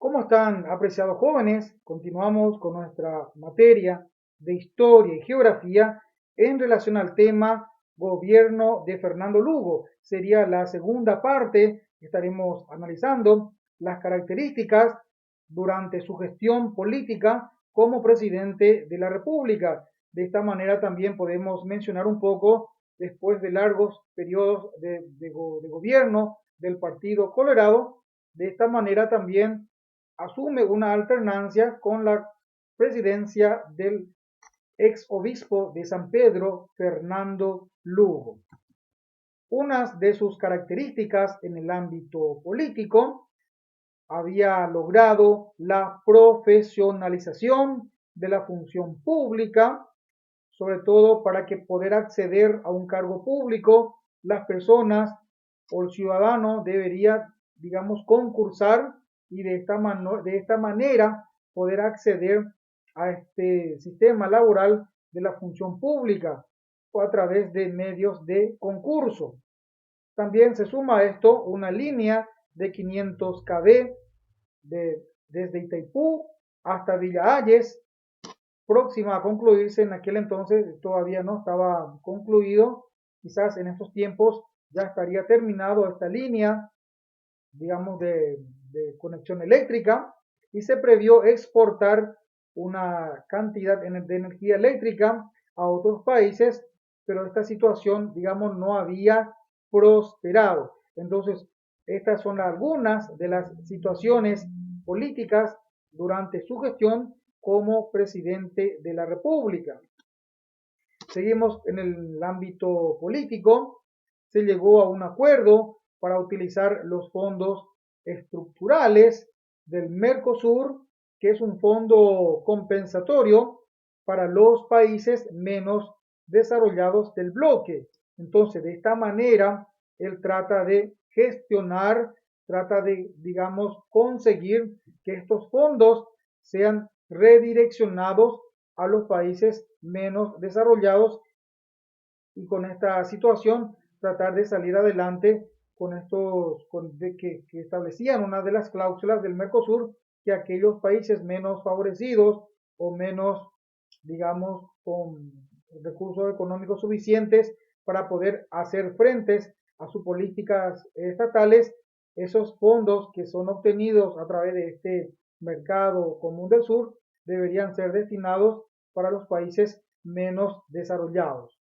¿Cómo están, apreciados jóvenes? Continuamos con nuestra materia de historia y geografía en relación al tema gobierno de Fernando Lugo. Sería la segunda parte que estaremos analizando las características durante su gestión política como presidente de la República. De esta manera también podemos mencionar un poco, después de largos periodos de gobierno del Partido Colorado, de esta manera también asume una alternancia con la presidencia del ex obispo de San Pedro, Fernando Lugo. Unas de sus características en el ámbito político: había logrado la profesionalización de la función pública, sobre todo para que poder acceder a un cargo público, las personas o el ciudadano debería, digamos, concursar y de esta manera poder acceder a este sistema laboral de la función pública o a través de medios de concurso. También se suma a esto una línea de 500 kV desde Itaipú hasta Villa Hayes, próxima a concluirse. En aquel entonces todavía no estaba concluido, quizás en estos tiempos ya estaría terminado esta línea, digamos, de conexión eléctrica, y se previó exportar una cantidad de energía eléctrica a otros países, pero esta situación, digamos, no había prosperado. Entonces, estas son algunas de las situaciones políticas durante su gestión como presidente de la República. Seguimos en el ámbito político. Se llegó a un acuerdo para utilizar los fondos estructurales del Mercosur, que es un fondo compensatorio para los países menos desarrollados del bloque. Entonces, de esta manera, él trata de gestionar, trata de, digamos, conseguir que estos fondos sean redireccionados a los países menos desarrollados, y con esta situación tratar de salir adelante con que establecían una de las cláusulas del Mercosur, que aquellos países menos favorecidos o menos, digamos, con recursos económicos suficientes para poder hacer frentes a sus políticas estatales, esos fondos que son obtenidos a través de este mercado común del sur deberían ser destinados para los países menos desarrollados.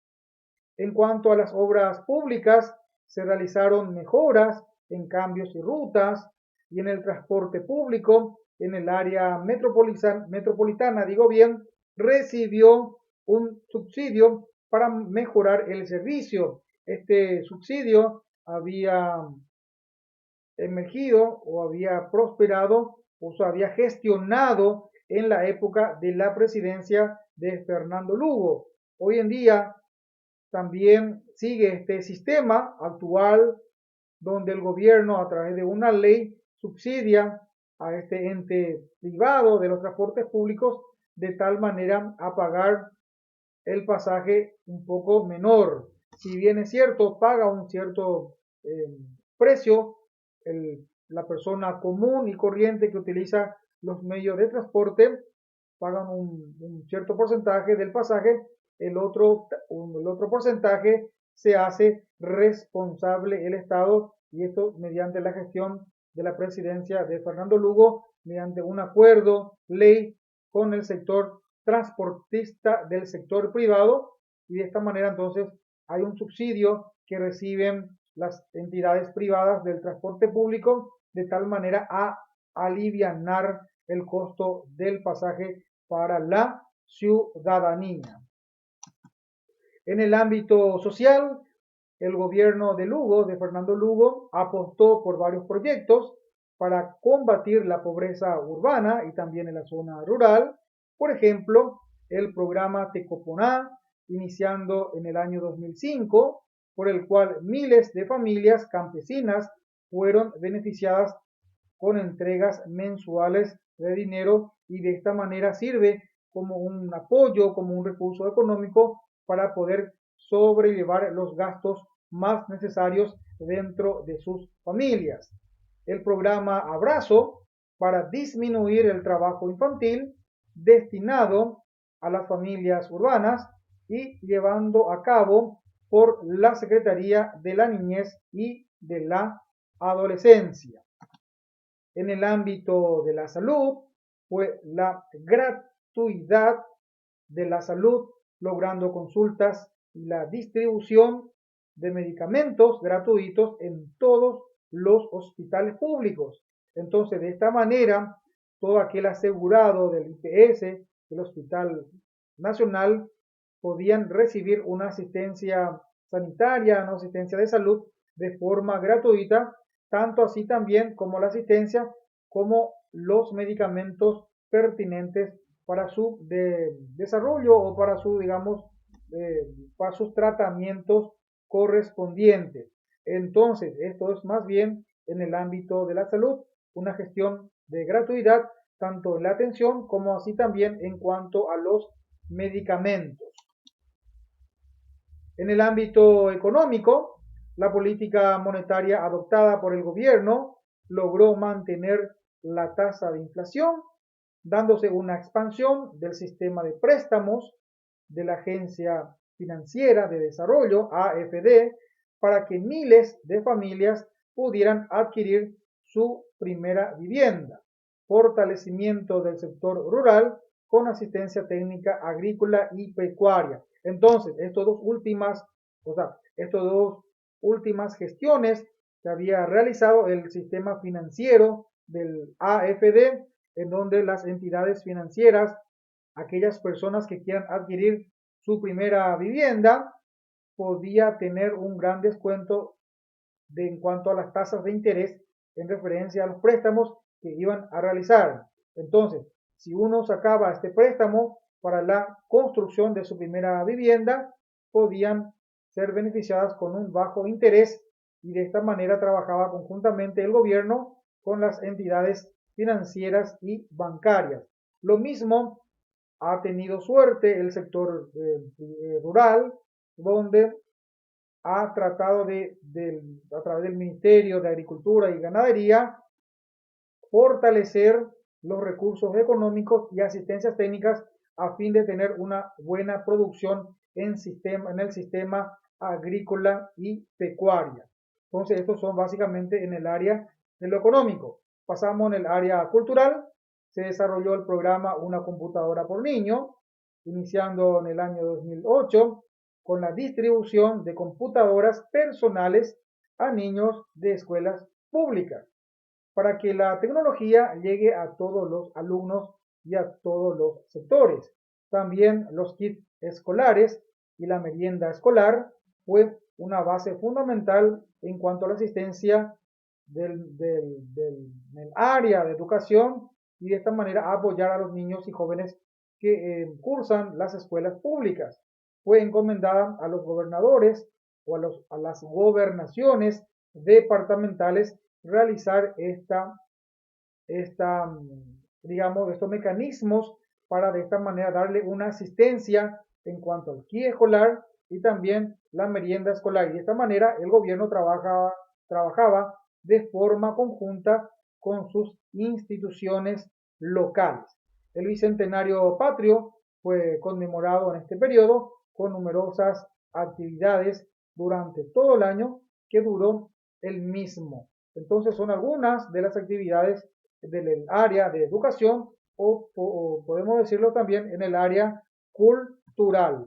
En cuanto a las obras públicas, se realizaron mejoras en cambios y rutas y en el transporte público. En el área metropolitana, digo bien, recibió un subsidio para mejorar el servicio. Este subsidio había emergido o había prosperado o se había gestionado en la época de la presidencia de Fernando Lugo. Hoy en día también sigue este sistema actual, donde el gobierno, a través de una ley, subsidia a este ente privado de los transportes públicos de tal manera a pagar el pasaje un poco menor. Si bien es cierto, paga un cierto precio la persona común y corriente que utiliza los medios de transporte, pagan un cierto porcentaje del pasaje. El otro porcentaje se hace responsable el Estado, y esto mediante la gestión de la presidencia de Fernando Lugo, mediante un acuerdo, ley, con el sector transportista del sector privado, y de esta manera entonces hay un subsidio que reciben las entidades privadas del transporte público de tal manera a alivianar el costo del pasaje para la ciudadanía. En el ámbito social, el gobierno de Lugo, de Fernando Lugo, apostó por varios proyectos para combatir la pobreza urbana y también en la zona rural. Por ejemplo, el programa Tecoponá, iniciando en el año 2005, por el cual miles de familias campesinas fueron beneficiadas con entregas mensuales de dinero, y de esta manera sirve como un apoyo, como un recurso económico para poder sobrellevar los gastos más necesarios dentro de sus familias. El programa Abrazo, para disminuir el trabajo infantil destinado a las familias urbanas y llevando a cabo por la Secretaría de la Niñez y de la Adolescencia. En el ámbito de la salud, fue la gratuidad de la salud, logrando consultas y la distribución de medicamentos gratuitos en todos los hospitales públicos. Entonces, de esta manera, todo aquel asegurado del IPS, del Hospital Nacional, podían recibir una asistencia sanitaria, una asistencia de salud de forma gratuita, tanto así también como la asistencia como los medicamentos pertinentes para su desarrollo o para su, digamos, para sus tratamientos correspondientes. Entonces, esto es más bien en el ámbito de la salud, una gestión de gratuidad, tanto en la atención como así también en cuanto a los medicamentos. En el ámbito económico, la política monetaria adoptada por el gobierno logró mantener la tasa de inflación, dándose una expansión del sistema de préstamos de la Agencia Financiera de Desarrollo, AFD, para que miles de familias pudieran adquirir su primera vivienda, fortalecimiento del sector rural con asistencia técnica agrícola y pecuaria. Entonces, estas dos últimas gestiones que había realizado el sistema financiero del AFD, en donde las entidades financieras, aquellas personas que quieran adquirir su primera vivienda, podía tener un gran descuento en cuanto a las tasas de interés en referencia a los préstamos que iban a realizar. Entonces, si uno sacaba este préstamo para la construcción de su primera vivienda, podían ser beneficiadas con un bajo interés y de esta manera trabajaba conjuntamente el gobierno con las entidades financieras y bancarias. Lo mismo ha tenido suerte el sector rural, donde ha tratado a través del Ministerio de Agricultura y Ganadería, fortalecer los recursos económicos y asistencias técnicas a fin de tener una buena producción en el sistema agrícola y pecuaria. Entonces, estos son básicamente en el área de lo económico. Pasamos en el área cultural. Se desarrolló el programa Una computadora por niño, iniciando en el año 2008 con la distribución de computadoras personales a niños de escuelas públicas, para que la tecnología llegue a todos los alumnos y a todos los sectores. También los kits escolares y la merienda escolar fue una base fundamental en cuanto a la asistencia del área de educación y de esta manera apoyar a los niños y jóvenes que cursan las escuelas públicas. Fue encomendada a los gobernadores o a las gobernaciones departamentales realizar digamos, estos mecanismos para de esta manera darle una asistencia en cuanto al kit escolar y también la merienda escolar. Y de esta manera el gobierno trabajaba de forma conjunta con sus instituciones locales. El Bicentenario Patrio fue conmemorado en este periodo con numerosas actividades durante todo el año que duró el mismo. Entonces son algunas de las actividades del área de educación o podemos decirlo también en el área cultural.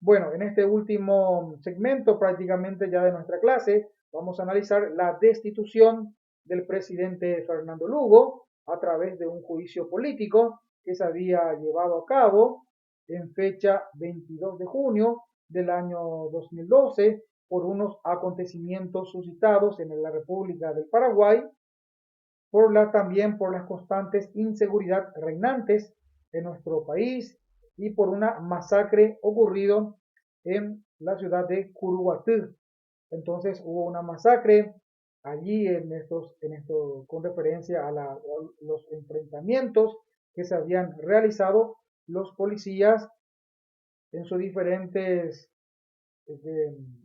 Bueno, en este último segmento prácticamente ya de nuestra clase vamos a analizar la destitución del presidente Fernando Lugo a través de un juicio político que se había llevado a cabo en fecha 22 de junio del año 2012 por unos acontecimientos suscitados en la República del Paraguay, también por las constantes inseguridad reinantes en nuestro país y por una masacre ocurrido en la ciudad de Curuguatú. Entonces hubo una masacre allí con referencia a los enfrentamientos que se habían realizado los policías en sus diferentes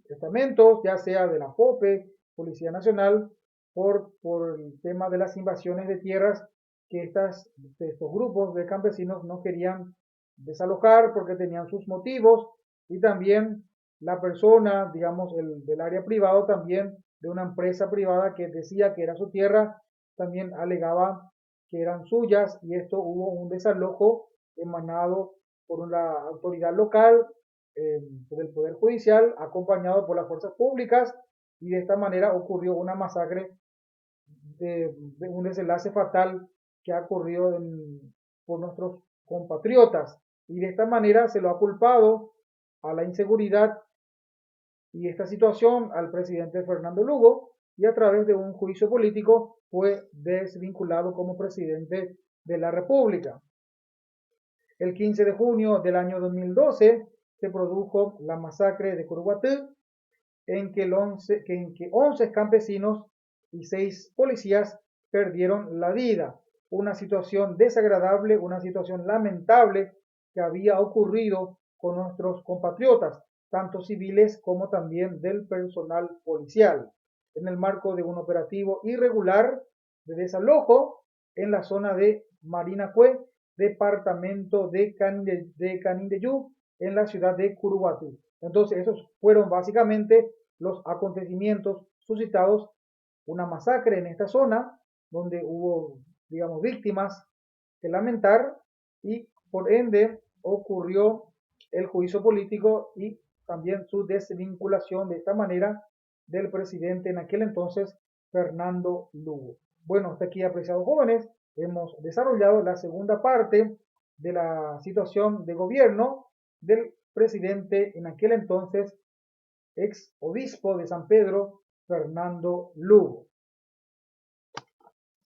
estamentos, ya sea de la POPE, Policía Nacional, por el tema de las invasiones de tierras que estos grupos de campesinos no querían desalojar porque tenían sus motivos, y también la persona, digamos, del área privado también, de una empresa privada que decía que era su tierra, también alegaba que eran suyas, y esto hubo un desalojo emanado por una autoridad local, del Poder Judicial, acompañado por las fuerzas públicas, y de esta manera ocurrió una masacre de un desenlace fatal que ha ocurrido por nuestros compatriotas. Y de esta manera se lo ha culpado a la inseguridad y esta situación al presidente Fernando Lugo, y a través de un juicio político fue desvinculado como presidente de la República. El 15 de junio del año 2012 se produjo la masacre de Curuguatú, en que 11 campesinos y 6 policías perdieron la vida. Una situación desagradable, una situación lamentable que había ocurrido con nuestros compatriotas, tanto civiles como también del personal policial, en el marco de un operativo irregular de desalojo en la zona de Marinacue, departamento de Canindeyú, en la ciudad de Curuguatú. Entonces, esos fueron básicamente los acontecimientos suscitados, una masacre en esta zona, donde hubo, digamos, víctimas que lamentar, y por ende ocurrió el juicio político y también su desvinculación de esta manera del presidente en aquel entonces, Fernando Lugo. Bueno, hasta aquí, apreciados jóvenes, hemos desarrollado la segunda parte de la situación de gobierno del presidente en aquel entonces, ex obispo de San Pedro, Fernando Lugo.